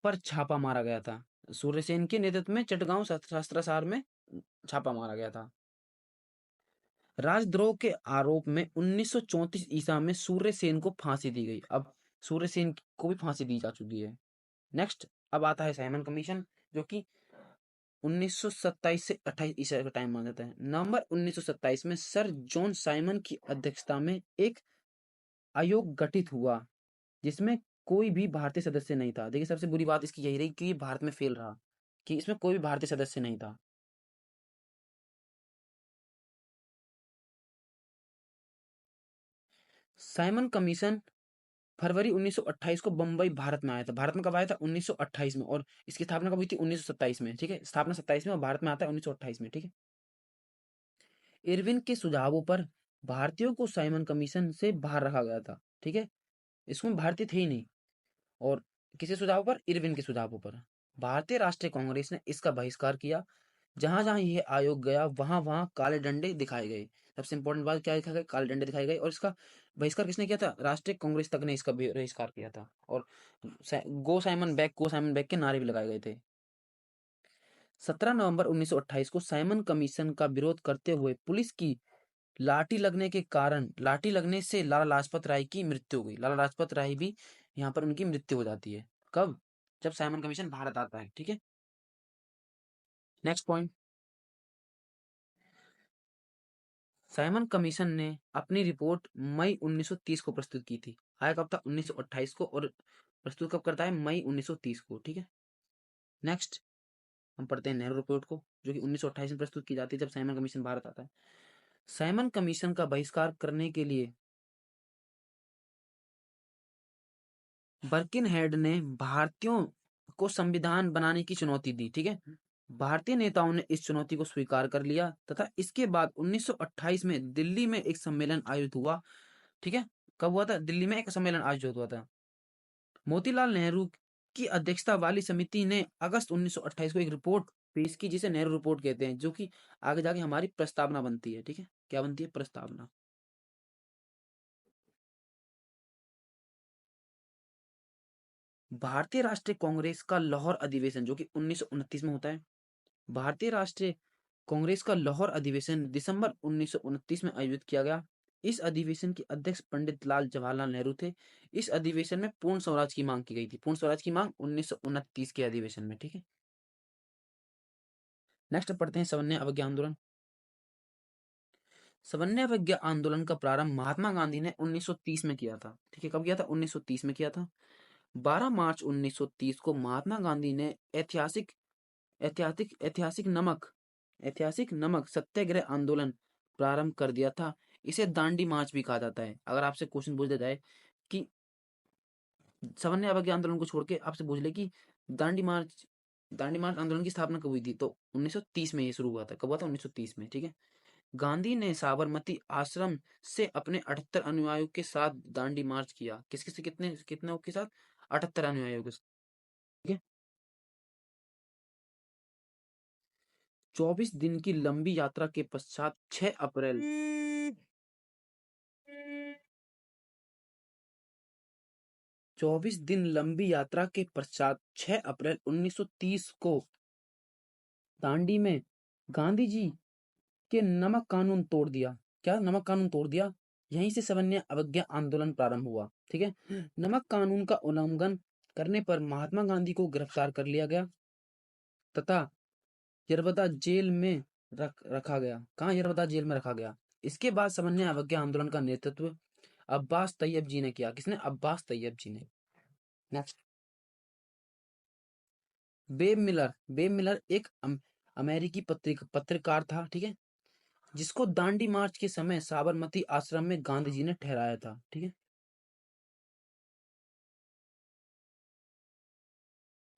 पर छापा मारा गया था। सूर्य सेन के नेतृत्व में चटगांव शास्त्रागार में छापा मारा गया था। राजद्रोह के आरोप में 1934 ईसा में सूर्य सेन को फांसी दी गई। अब सूर्य सेन को भी फांसी दी जा चुकी है। नेक्स्ट अब आता है साइमन कमीशन, जो कि 1927 से 28 ईसा का टाइम माना जाता है। नवंबर 1927 में सर जॉन साइमन की अध्यक्षता में एक आयोग गठित हुआ, जिसमें कोई भी भारतीय सदस्य नहीं था। देखिए, सबसे बुरी बात इसकी यही रही कि भारत में फेल रहा, कि इसमें कोई भी भारतीय सदस्य नहीं था। साइमन कमीशन फरवरी 1928 को बंबई भारत में आया था। भारत में कब आया था? 1928 में। और इसकी स्थापना कब हुई थी? 1927 में। ठीक है, स्थापना 27 में और भारत में आता है 1928 में। ठीक है, इरविन के सुझावों पर भारतीयों को साइमन कमीशन से बाहर रखा गया था। ठीक है, इसमें भारतीय थे ही नहीं। और किसी सुझाव पर? इरविन के सुझावों पर। भारतीय राष्ट्रीय कांग्रेस ने इसका बहिष्कार किया। जहां जहां यह आयोग गया, वहां वहां काले डंडे दिखाए गए। सबसे इंपॉर्टेंट बात क्या दिखाई गई? काले डंडे दिखाए गए। और इसका बहिष्कार किसने किया था? राष्ट्रीय कांग्रेस तक ने इसका बहिष्कार किया था। और गो साइमन बैक के नारे भी लगाए गए थे। 17 नवंबर 1928 को साइमन कमीशन का विरोध करते हुए पुलिस की लाठी लगने से लाला लाजपत राय की मृत्यु हो गई। लाला लाजपत राय भी यहाँ पर उनकी मृत्यु हो जाती है। कब? जब साइमन कमीशन भारत आता है। ठीक है, नेक्स्ट पॉइंट, साइमन कमीशन ने अपनी रिपोर्ट मई 1930 को प्रस्तुत की थी। आया कब था? 1928 को। और प्रस्तुत कब करता है? मई 1930 को। ठीक है, नेक्स्ट हम पढ़ते हैं नेहरू रिपोर्ट को, जो कि 1928 में प्रस्तुत की जाती है, जब साइमन कमीशन भारत आता है। साइमन कमीशन का बहिष्कार करने के लिए बर्किनहेड ने भारतीयों को संविधान बनाने की चुनौती दी। ठीक है, भारतीय नेताओं ने इस चुनौती को स्वीकार कर लिया तथा इसके बाद 1928 में दिल्ली में एक सम्मेलन आयोजित हुआ। ठीक है, कब हुआ था? दिल्ली में एक सम्मेलन आयोजित हुआ था। मोतीलाल नेहरू की अध्यक्षता वाली समिति ने अगस्त 1928 को एक रिपोर्ट पेश की जिसे नेहरू रिपोर्ट कहते हैं, जो कि आगे जाके हमारी प्रस्तावना बनती है। ठीक है, क्या बनती है? प्रस्तावना। भारतीय राष्ट्रीय कांग्रेस का लाहौर अधिवेशन जो कि 1929 में होता है। भारतीय राष्ट्रीय कांग्रेस का लाहौर अधिवेशन दिसंबर 1929 में आयोजित किया गया। इस अधिवेशन के अध्यक्ष पंडित लाल जवाहरलाल नेहरू थे। इस अधिवेशन में पूर्ण स्वराज की मांग की गई थी। पूर्ण स्वराज की मांग 1929 के अधिवेशन में। ठीक है, नेक्स्ट पढ़ते हैं सवर्णीय अवज्ञा आंदोलन। सवर्णीय अवज्ञा आंदोलन का प्रारंभ महात्मा गांधी ने 1930 में किया था। ठीक है, कब किया था? 1930 में किया था। 12 मार्च 1930 को महात्मा गांधी ने ऐतिहासिक ऐतिहासिक ऐतिहासिक नमक सत्याग्रह आंदोलन प्रारंभ कर दिया था। इसे दांडी मार्च भी कहा जाता है। अगर आपसे क्वेश्चन पूछ दिया जाए कि सवर्णीय अवज्ञा आंदोलन को छोड़ के आपसे पूछ ले कि दांडी मार्च आंदोलन की स्थापना कब हुई थी, तो 1930 में ये शुरू हुआ था। कब हुआ था? 1930 में। ठीक है, गांधी ने साबरमती आश्रम से अपने 78 अनुयायियों के साथ दांडी मार्च किया। किसके से? कितने कितने के साथ? 78 अनुयायियों के साथ। ठीक है, 24 दिन की लंबी यात्रा के पश्चात 6 अप्रैल 24 दिन लंबी यात्रा के पश्चात 6 अप्रैल 1930 को दांडी में गांधी जी के नमक कानून तोड़ दिया। क्या? नमक कानून तोड़ दिया। यहीं से सवर्णीय अवज्ञा आंदोलन प्रारंभ हुआ। ठीक है, नमक कानून का उल्लंघन करने पर महात्मा गांधी को गिरफ्तार कर लिया गया तथा यरबदा जेल में रखा गया। कहाँ? यरबदा जेल में रखा गया। इसके बाद सवर्णीय अवज्ञा आंदोलन का नेतृत्व अब्बास तैयब जी ने किया। किसने? अब्बास तैयब जी ने। नेक्स्ट, बेब मिलर एक अमेरिकी पत्रकार था। ठीक है, जिसको दांडी मार्च के समय साबरमती आश्रम में गांधी जी ने ठहराया था। ठीक है,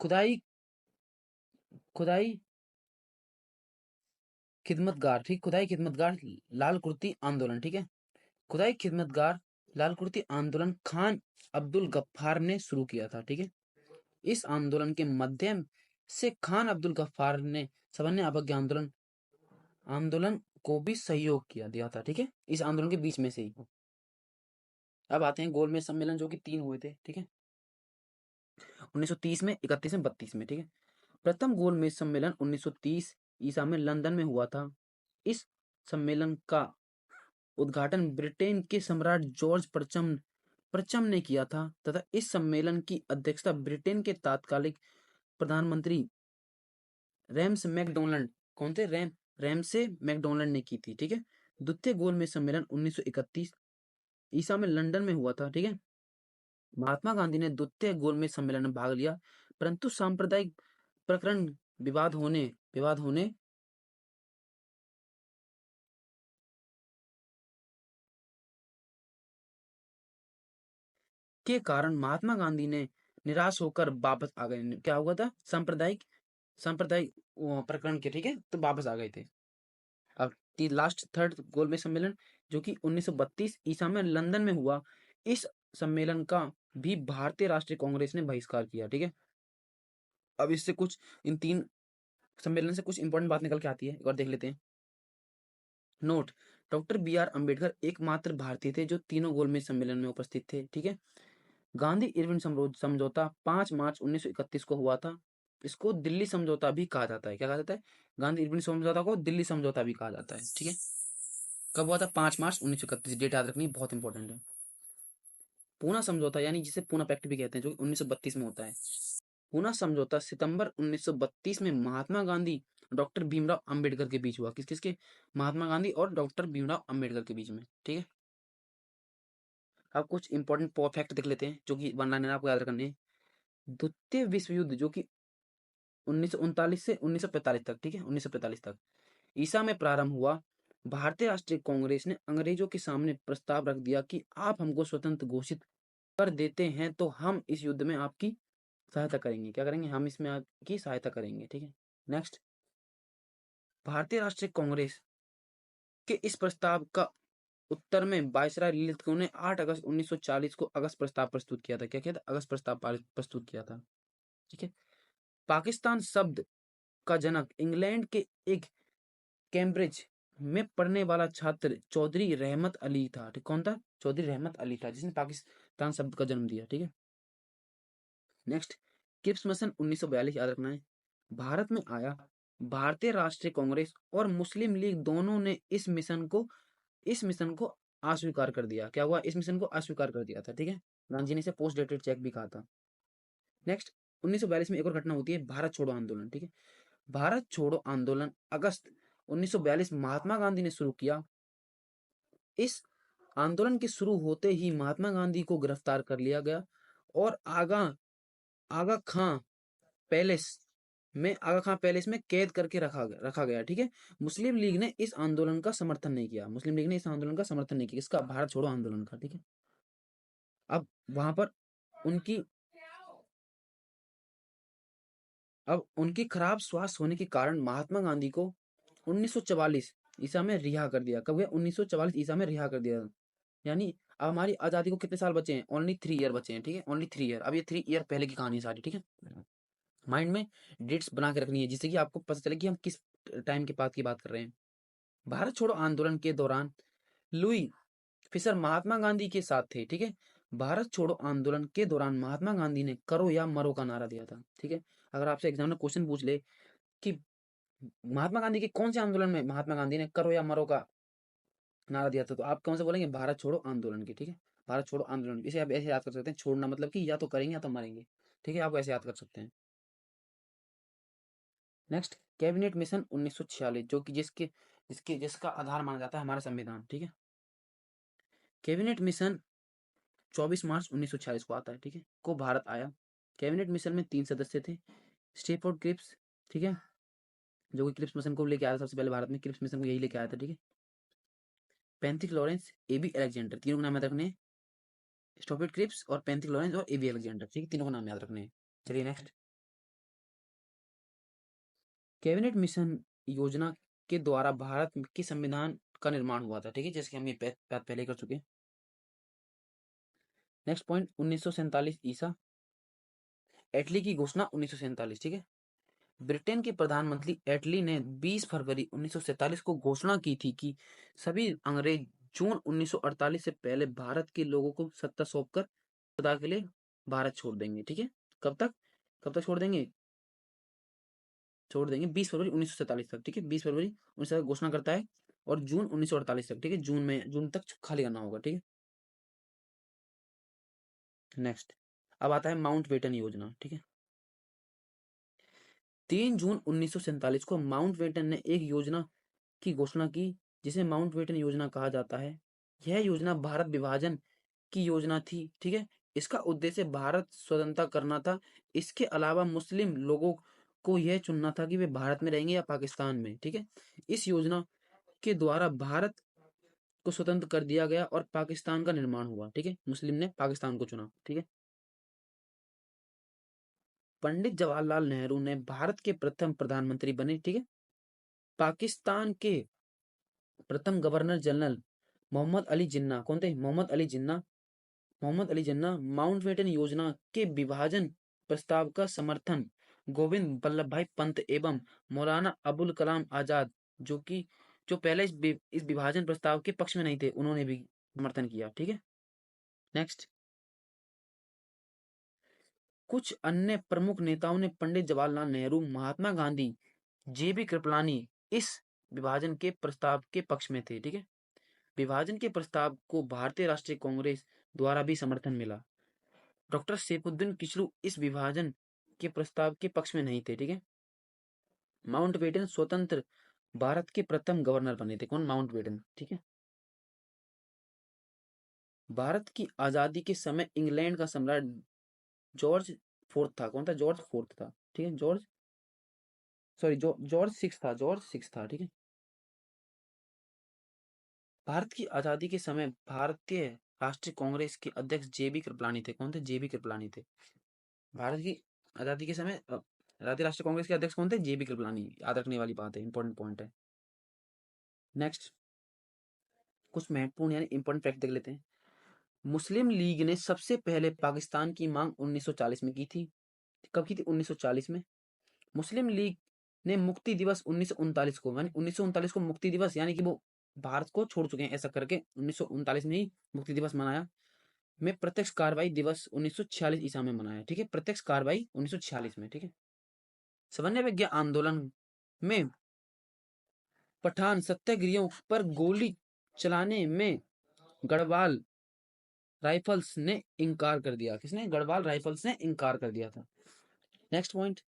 खुदाई खुदाई खिदमतगार। ठीक, खुदाई खिदमतगार लाल कुर्ती आंदोलन। ठीक है, खुदाई खिदमतगार लाल कुर्ती आंदोलन खान अब्दुल गफ्फार ने शुरू किया था। ठीक है, इस आंदोलन के माध्यम से खान अब्दुल गफ्फार ने सवर्णीय अवज्ञा आंदोलन को भी सहयोग किया दिया था। ठीक है, इस आंदोलन के बीच में से ही। अब आते हैं गोलमेज सम्मेलन जो कि 3 हुए थे। ठीक है, 1930 में, 31 में, 32 में। ठीक है, प्रथम गोलमेज सम्मेलन 1930 ईसा में लंदन में हुआ था। इस सम्मेलन का उद्घाटन ब्रिटेन के सम्राट जॉर्ज प्रचम ने किया था तथा इस सम्मेलन की अध्यक्षता ब्रिटेन के तात्कालिक प्रधानमंत्री रेम्स मैकडोनल्ड, कौन थे? रेमसे मैकडोनल्ड ने की थी। ठीक है, द्वितीय गोलमेज सम्मेलन 1931 ईसा में लंदन में हुआ था। ठीक है, महात्मा गांधी ने द्वितीय गोलमेज सम्मेलन में भाग लिया, परंतु सांप्रदायिक प्रकरण विवाद होने के कारण महात्मा गांधी ने निराश होकर वापस आ गए। क्या हुआ था? सांप्रदायिक प्रकरण के। ठीक है, तो वापस आ गए थे। अब लास्ट थर्ड गोलमेज सम्मेलन जो कि 1932 ईसा में लंदन में हुआ, इस सम्मेलन का भी भारतीय राष्ट्रीय कांग्रेस ने बहिष्कार किया। ठीक है, अब इससे कुछ इन 3 सम्मेलन से कुछ इंपॉर्टेंट बात निकल के आती है, एक बार देख लेते हैं। Note, doctor B R Ambedkar एकमात्र भारतीय थे जो तीनों गोलमेज सम्मेलन में उपस्थित थे। ठीक है, गांधी इरविन समझौता 5 मार्च 1931 को हुआ था। इसको दिल्ली समझौता भी कहा जाता है। क्या कहा जाता है? गांधी इरविन समझौता को दिल्ली समझौता भी कहा जाता है। ठीक है, कब हुआ था? 5 मार्च 1931। डेट याद रखनी बहुत इंपॉर्टेंट है। पूना समझौता यानी जिसे पूना पैक्ट भी कहते हैं, जो 1932 में होता है। पूना समझौता सितंबर 1932 में महात्मा गांधी डॉक्टर भीमराव अंबेडकर के बीच हुआ। किस किसके? महात्मा गांधी और डॉक्टर भीमराव अंबेडकर के बीच में। ठीक है, अब कुछ इंपॉर्टेंट फैक्ट देख लेते हैं जो कि वन लाइनर आपको याद रखने हैं। द्वितीय विश्व युद्ध जो कि 1939 से 1945 तक। ठीक है, 1945 तक ईसा में प्रारंभ हुआ। भारतीय राष्ट्रीय कांग्रेस ने अंग्रेजों के सामने प्रस्ताव रख दिया कि आप हमको स्वतंत्र घोषित कर देते हैं तो हम इस युद्ध में आपकी सहायता करेंगे। क्या करेंगे? हम इसमें आपकी सहायता करेंगे। ठीक है, नेक्स्ट, भारतीय राष्ट्रीय कांग्रेस के इस प्रस्ताव का उत्तर में वायसराय ललित सिंह ने 8 अगस्त 1940 को अगस्त प्रस्ताव प्रस्तुत किया था। क्या किया था? अगस्त प्रस्ताव प्रस्तुत किया था। ठीक है, पाकिस्तान शब्द का जनक इंग्लैंड के एक कैम्ब्रिज में पढ़ने वाला छात्र चौधरी रहमत अली था। ठीक, कौन था? चौधरी रहमत अली था, जिसने पाकिस्तान शब्द का जन्म दिया। ठीक है, नेक्स्ट, क्रिप्स मिशन 1942 याद रखना है, भारत में आया। भारतीय राष्ट्रीय कांग्रेस और मुस्लिम लीग दोनों ने इस मिशन को अस्वीकार कर दिया। क्या हुआ? इस मिशन को अस्वीकार कर दिया था। ठीक है, गांधी जी ने इसे पोस्ट डेटेड चेक भी कहा था। नेक्स्ट, 1942 में एक और घटना होती है, भारत छोड़ो आंदोलन। ठीक है, भारत छोड़ो आंदोलन अगस्त 1942 महात्मा गांधी ने शुरू किया। इस आंदोलन के शुरू होते ही महात्मा गांधी को गिरफ्तार कर लिया गया और आगा खां पैलेस में कैद करके रखा गया। ठीक है, मुस्लिम लीग ने इस आंदोलन का समर्थन नहीं किया। मुस्लिम लीग ने इस आंदोलन का समर्थन नहीं किया, इसका, भारत छोड़ो आंदोलन का। ठीक है, अब वहां पर उनकी खराब स्वास्थ्य होने के कारण महात्मा गांधी को 1944 ईसा में रिहा कर दिया। कब गया? 1944 ईसा में रिहा कर दिया। यानी अब हमारी आजादी को कितने साल बचे हैं? ओनली 3 ईयर बचे हैं। ठीक है, ओनली 3 ईयर। अब ये 3 ईयर पहले की कहानी सारी। ठीक है, माइंड में डेट्स बना के रखनी है, जिससे कि आपको पता चले कि हम किस टाइम के बाद की बात कर रहे हैं। भारत छोड़ो आंदोलन के दौरान लुई फिशर महात्मा गांधी के साथ थे। ठीक है, भारत छोड़ो आंदोलन के दौरान महात्मा गांधी ने करो या मरो का नारा दिया था। ठीक है, अगर आपसे एग्जाम में क्वेश्चन पूछ ले कि महात्मा गांधी के कौन से आंदोलन में महात्मा गांधी ने करो या मरो का नारा दिया था, तो आप कौन से बोलेंगे? भारत छोड़ो आंदोलन की। ठीक है, भारत छोड़ो आंदोलन, इसे आप ऐसे याद कर सकते हैं, छोड़ना मतलब कि या तो करेंगे या तो मरेंगे। ठीक है, आप ऐसे याद कर सकते हैं। नेक्स्ट, कैबिनेट मिशन 1946, जो कि जिसका आधार माना जाता है हमारा संविधान। ठीक है, कैबिनेट मिशन 24 मार्च 1946 को आता है। ठीक है, को भारत आया। कैबिनेट मिशन में 3 सदस्य थे, स्टेफोर्ड क्रिप्स। ठीक है, जो कि क्रिप्स मिशन को लेके आया था सबसे पहले भारत में, क्रिप्स मिशन को यही लेके आया था। ठीक है, पैंथिक लॉरेंस, एबी अलेक्जेंडर, तीनों के नाम याद रखने हैं, स्टॉपिड क्रिप्स और पैंथिक लॉरेंस और एबी अलेक्जेंडर। ठीक है, तीनों का नाम याद रखने हैं। चलिए नेक्स्ट, कैबिनेट मिशन योजना के द्वारा भारत के संविधान का निर्माण हुआ था। ठीक है, जैसे कि हम ये बात पहले कर चुके हैं। नेक्स्ट पॉइंट, 1947 ईसा, एटली की घोषणा 1947। ठीक है, ब्रिटेन के प्रधानमंत्री एटली ने 20 फरवरी 1947 को घोषणा की थी कि सभी अंग्रेज जून 1948 से पहले भारत के लोगों को सत्ता सौंपकर सदा के लिए भारत छोड़ देंगे। ठीक है, कब तक? छोड़ देंगे? 20 फरवरी 1947 तक। ठीक है, 20 फरवरी 1947 घोषणा करता है और जून 1948 तक। ठीक है, जून तक खाली करना होगा। ठीक है, नेक्स्ट, अब आता है माउंट बेटन योजना। ठीक है, 3 जून 1947 को माउंट बेटन ने एक योजना की घोषणा की, जिसे माउंट बेटन योजना कहा जाता है। यह योजना भारत विभाजन की योजना थी। ठीक है, इसका उद्देश्य भारत स्वतंत्रता करना था। इसके अलावा मुस्लिम लोगों को यह चुनना था कि वे भारत में रहेंगे या पाकिस्तान में। ठीक है, इस योजना के द्वारा भारत को स्वतंत्र कर दिया गया और पाकिस्तान का निर्माण हुआ। ठीक है, मुस्लिम ने पाकिस्तान को चुना। ठीक है, पंडित जवाहरलाल नेहरू ने भारत के प्रथम प्रधानमंत्री बने। ठीक है, पाकिस्तान के प्रथम गवर्नर जनरल मोहम्मद अली जिन्ना, कौन थे? मोहम्मद अली जिन्ना माउंटबेटन योजना के विभाजन प्रस्ताव का समर्थन गोविंद बल्लभ भाई पंत एवं मौलाना अबुल कलाम आजाद, जो पहले इस विभाजन प्रस्ताव के पक्ष में नहीं थे, उन्होंने भी समर्थन किया। ठीक है, नेक्स्ट, कुछ अन्य प्रमुख नेताओं ने पंडित जवाहरलाल नेहरू, महात्मा गांधी, जेबी कृपलानी इस विभाजन के प्रस्ताव के पक्ष में थे। ठीक है, विभाजन के प्रस्ताव को भारतीय राष्ट्रीय कांग्रेस द्वारा भी समर्थन मिला। डॉक्टर सैफुद्दीन किचलू इस विभाजन के प्रस्ताव के पक्ष में नहीं थे। ठीक है, माउंटबेटन स्वतंत्र भारत के प्रथम गवर्नर बने थे। कौन? माउंटबेटन। ठीक है, भारत की आजादी के समय इंग्लैंड का सम्राट जॉर्ज फोर्थ था। कौन था? जॉर्ज फोर्थ था। ठीक है, जॉर्ज सिक्स था। ठीक है, भारत की आजादी के समय भारतीय राष्ट्रीय कांग्रेस के अध्यक्ष जेबी कृपलानी थे। कौन थे? जेबी कृपलानी थे। भारत की आजादी के समय आजादी राष्ट्रीय कांग्रेस के अध्यक्ष कौन थे? JB कृपलानी। याद रखने वाली बात है, इंपॉर्टेंट पॉइंट है। नेक्स्ट कुछ महत्वपूर्ण यानी इंपॉर्टेंट फैक्ट देख लेते हैं। मुस्लिम लीग ने सबसे पहले पाकिस्तान की मांग 1940 में की थी। कब की थी? 1940 में। मुस्लिम लीग ने मुक्ति दिवस 1939 को, यानी 1939 को मुक्ति दिवस, यानी कि वो भारत को छोड़ चुके हैं, ऐसा करके 1939 में ही मुक्ति दिवस मनाया। में प्रत्यक्ष कार्रवाई दिवस 1946 ईसा में मनाया। ठीक है, प्रत्यक्ष कार्रवाई 1946 में। ठीक है, सवर्ण विज्ञा आंदोलन में पठान सत्याग्रहियों पर गोली चलाने में गढ़वाल राइफल्स ने इनकार कर दिया। किसने? गढ़वाल राइफल्स ने इनकार कर दिया था। नेक्स्ट पॉइंट,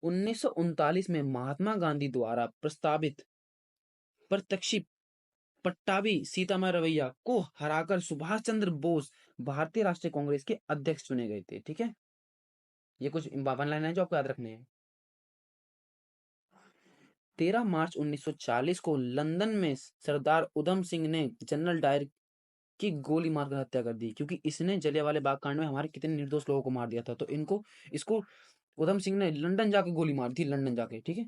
1939 में महात्मा गांधी द्वारा प्रस्तावित प्रत्यक्षी पट्टाभी सीतामढ़ी रवैया को हराकर सुभाष चंद्र बोस भारतीय राष्ट्रीय कांग्रेस के अध्यक्ष चुने गए थे। ठीक है, ये कुछ वन लाइन है जो आपको याद रखने हैं। 13 मार्च 1940 को लंदन में सरदार उधम सिंह ने जनरल डायर की गोली मारकर हत्या कर दी, क्योंकि इसने जलियांवाले बाग कांड में हमारे कितने निर्दोष लोगों को मार दिया था। तो इसको उधम सिंह ने लंदन जाके गोली मारी थी, लंदन जाके। ठीक है,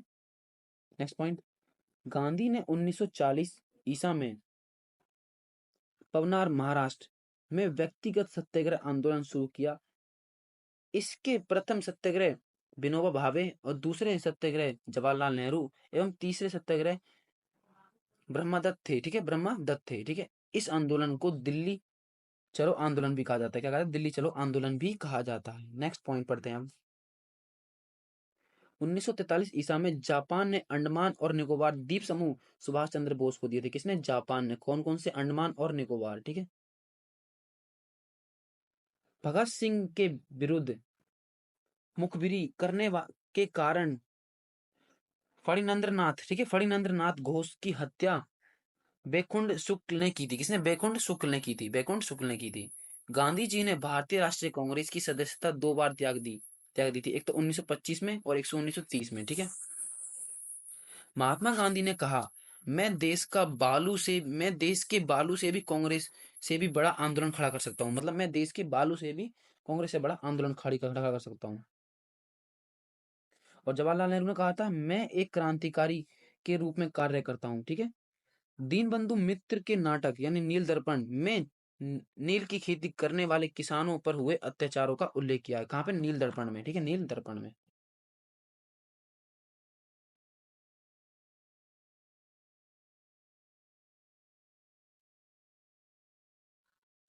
नेक्स्ट पॉइंट, गांधी ने 1940 ईसा में पवनार महाराष्ट्र में व्यक्तिगत सत्याग्रह आंदोलन शुरू किया। इसके प्रथम सत्याग्रह विनोबा भावे और दूसरे सत्याग्रह जवाहरलाल नेहरू एवं तीसरे सत्याग्रह ब्रह्मदत्त थे। ठीक है, ब्रह्मदत्त थे। ठीक है, इस आंदोलन को दिल्ली चलो आंदोलन भी कहा जाता है। क्या कहा जाता है? दिल्ली चलो आंदोलन भी कहा जाता है। नेक्स्ट पॉइंट पढ़ते हैं हम। 1943 ईसा में जापान ने अंडमान और निकोबार द्वीप समूह सुभाष चंद्र बोस को दिए थे। किसने? जापान ने। कौन कौन से? अंडमान और निकोबार। ठीक है, भगत सिंह के विरुद्ध मुखबिरी करने के कारण फणीनंद्रनाथ, ठीक है, फणीनंद्रनाथ घोष की हत्या बैकुंठ शुक्ल ने की थी। किसने? बैकुंठ शुक्ल ने की थी। बैकुंठ शुक्ल ने की थी। गांधी जी ने भारतीय राष्ट्रीय कांग्रेस की सदस्यता 2 बार त्याग दी थी, एक तो 1925 में और एक 1930 में। ठीक है, महात्मा गांधी ने कहा, मैं देश के बालू से भी कांग्रेस से भी बड़ा आंदोलन खड़ा कर सकता हूँ। मतलब मैं देश के बालू से भी कांग्रेस से बड़ा आंदोलन खड़ा कर सकता हूँ। और जवाहरलाल नेहरू ने कहा था, मैं एक क्रांतिकारी के रूप में कार्य करता हूँ। ठीक है, दीनबंधु मित्र के नाटक यानी नील दर्पण में नील की खेती करने वाले किसानों पर हुए अत्याचारों का उल्लेख किया है। कहाँ पे? नील दर्पण में। ठीक है, नील दर्पण में।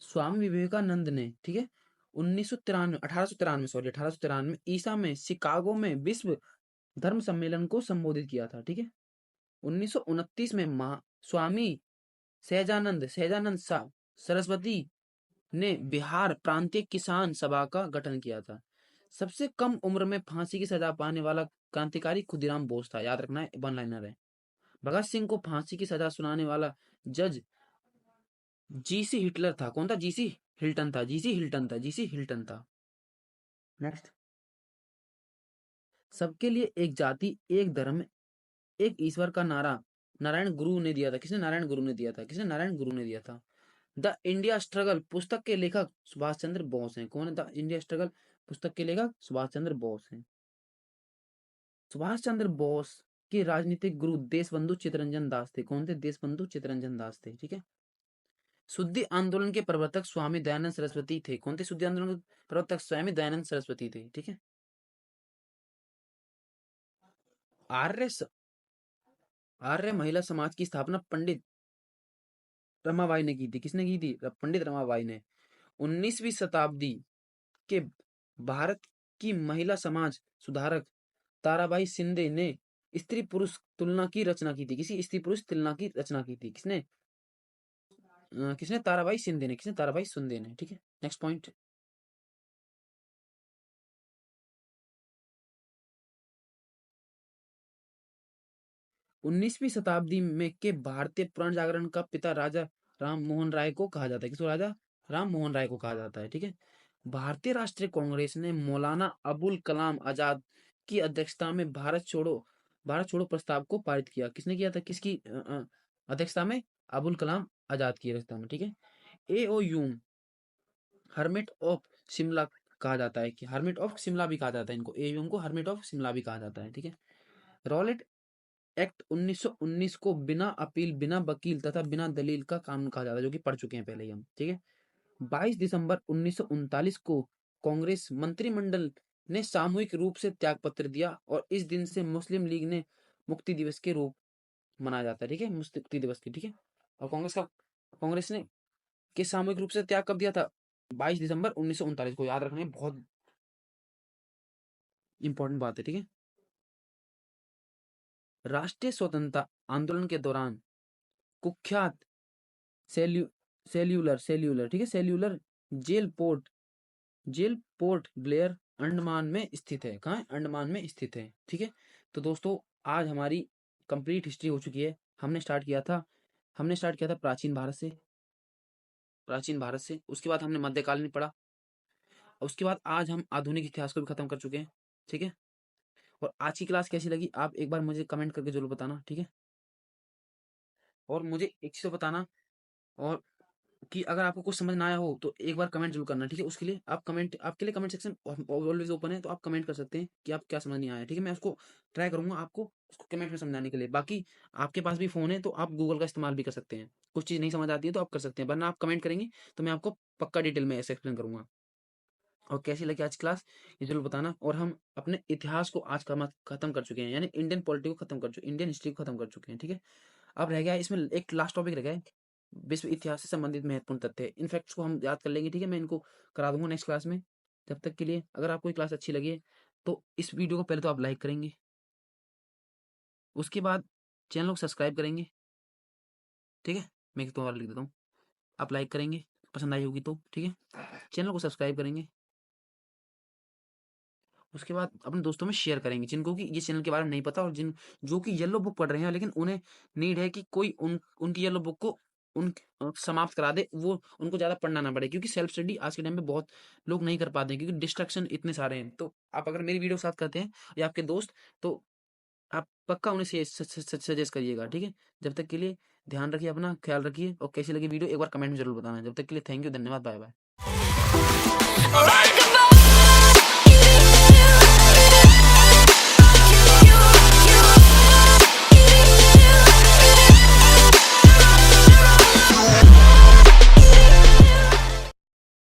स्वामी विवेकानंद ने, ठीक है, 1993 1893 सॉरी 1893 ईसा में शिकागो में विश्व धर्म सम्मेलन को संबोधित किया था। ठीक है, 1929 में स्वामी सहजानंद सरस्वती ने बिहार प्रांतीय किसान सभा का गठन किया था। सबसे कम उम्र में फांसी की सजा पाने वाला क्रांतिकारी खुदीराम बोस था। याद रखना है, वन लाइनर है। भगत सिंह को फांसी की सजा सुनाने वाला जज जीसी हिटलर था। कौन था? जीसी हिल्टन था। जीसी हिल्टन था। नेक्स्ट, सबके लिए एक जाति, एक धर्म, एक ईश्वर का नारा नारायण गुरु ने दिया था। किसने? नारायण गुरु ने दिया था। किसने? नारायण गुरु ने दिया था। द इंडिया स्ट्रगल पुस्तक के लेखक सुभाष चंद्र बोस हैं। कौन है द इंडिया स्ट्रगल पुस्तक के लेखक? सुभाष चंद्र बोस हैं। सुभाष चंद्र बोस के राजनीतिक गुरु देशबंधु चित्तरंजन दास थे। कौन थे? देशबंधु चित्तरंजन दास थे। ठीक है, शुद्धि आंदोलन के प्रवर्तक स्वामी दयानंद सरस्वती थे। कौन थे शुद्धि आंदोलन के प्रवर्तक? स्वामी दयानंद सरस्वती थे। ठीक है, आर्य आर्य महिला समाज की स्थापना पंडित रमाबाई ने की थी। किसने की थी? पंडित रमाबाई ने। 19वीं शताब्दी के भारत की महिला समाज सुधारक ताराबाई शिंदे ने स्त्री पुरुष तुलना की रचना की थी। किसी स्त्री पुरुष तुलना की रचना की थी। किसने? किसने? ताराबाई शिंदे ने। किसने? ताराबाई शिंदे ने। ठीक है, नेक्स्ट पॉइंट, 19वीं शताब्दी में के भारतीय पुनर्जागरण का पिता राजा राम मोहन राय को कहा जाता है। किसको? राजा राम मोहन राय को कहा जाता है। ठीक है, भारतीय राष्ट्रीय कांग्रेस ने मौलाना अबुल कलाम आजाद की अध्यक्षता में भारत छोड़ो प्रस्ताव को पारित किया। किसने किया था? किसकी अध्यक्षता में? अबुल कलाम आजाद की अध्यक्षता में। ठीक है, एओ यूम हर्मिट ऑफ शिमला कहा जाता है कि हर्मिट ऑफ शिमला भी कहा जाता है इनको, एवीएम को हर्मिट ऑफ शिमला भी कहा जाता है। ठीक है। रॉलेट एक्ट 1919 को बिना अपील, बिना वकील तथा बिना दलील का कानून कहा जाता है, जो कि पढ़ चुके हैं पहले ही हम। ठीक है। 22 दिसंबर 1939 को कांग्रेस मंत्रिमंडल ने सामूहिक रूप से त्यागपत्र दिया और इस दिन से मुस्लिम लीग ने मुक्ति दिवस के रूप मनाया जाता है। ठीक है। मुक्ति दिवस की। ठीक है। और कांग्रेस ने किस सामूहिक रूप से त्याग कब दिया था? 22 दिसंबर 1939 को। याद रखना बहुत इंपॉर्टेंट बात है। ठीक है। राष्ट्रीय स्वतंत्रता आंदोलन के दौरान कुख्यात सेल्यू सेल्यूलर ठीक है, सेल्यूलर जेल पोर्ट ब्लेयर अंडमान में स्थित है। कहाँ है? अंडमान में स्थित है। ठीक है। तो दोस्तों आज हमारी कंप्लीट हिस्ट्री हो चुकी है। हमने स्टार्ट किया था प्राचीन भारत से, उसके बाद हमने मध्यकालीन पढ़ा, उसके बाद आज हम आधुनिक इतिहास को भी खत्म कर चुके हैं। ठीक है। और आज की क्लास कैसी लगी आप एक बार मुझे कमेंट करके जरूर बताना। ठीक है। और मुझे एक चीज बताना, और कि अगर आपको कुछ समझ ना आया हो तो एक बार कमेंट जरूर करना। ठीक है। उसके लिए आप कमेंट, आपके लिए कमेंट सेक्शन ऑलवेज ओपन है, तो आप कमेंट कर सकते हैं कि आप क्या समझ नहीं आया। ठीक है। मैं उसको ट्राई करूंगा आपको उसको कमेंट में समझाने के लिए। बाकी आपके पास भी फोन है तो आप गूगल का इस्तेमाल भी कर सकते हैं। कुछ चीज़ नहीं समझ आती है तो आप कर सकते हैं, वरना आप कमेंट करेंगे तो मैं आपको पक्का डिटेल में ऐसे एक्सप्लेन करूंगा। और कैसी लगी आज क्लास ये जरूर बताना। और हम अपने इतिहास को आज खत्म कर चुके हैं, यानी इंडियन पॉलिटी को खत्म कर चुके, इंडियन हिस्ट्री को खत्म कर चुके हैं। ठीक है। अब रह गया है इसमें एक लास्ट टॉपिक रह गया है, विश्व इतिहास से संबंधित महत्वपूर्ण तथ्य। इन फैक्ट्स को हम याद कर लेंगे। ठीक है। मैं इनको करा दूंगा नेक्स्ट क्लास में। जब तक के लिए अगर आपको ये क्लास अच्छी लगी है तो इस वीडियो को पहले तो आप लाइक करेंगे, उसके बाद चैनल को सब्सक्राइब करेंगे। ठीक है। मैं एक तो और लिख देता हूँ, आप लाइक करेंगे पसंद आई होगी तो। ठीक है। चैनल को सब्सक्राइब करेंगे, उसके बाद अपने दोस्तों में शेयर करेंगे जिनको कि ये चैनल के बारे में नहीं पता, और जो कि येलो बुक पढ़ रहे हैं लेकिन उन्हें नीड है कि कोई उनकी येलो बुक को उन समाप्त करा दे, वो उनको ज्यादा पढ़ना ना पड़े, क्योंकि सेल्फ स्टडी आज के टाइम में बहुत लोग नहीं कर पाते हैं क्योंकि डिस्ट्रक्शन इतने सारे हैं। तो आप अगर मेरी वीडियो के साथ करते हैं या आपके दोस्त, तो आप पक्का उन्हें सजेस्ट करिएगा। ठीक है। जब तक के लिए ध्यान रखिए, अपना ख्याल रखिए, और कैसी लगी वीडियो एक बार कमेंट में जरूर बताना। जब तक के लिए थैंक यू, धन्यवाद, बाय बाय।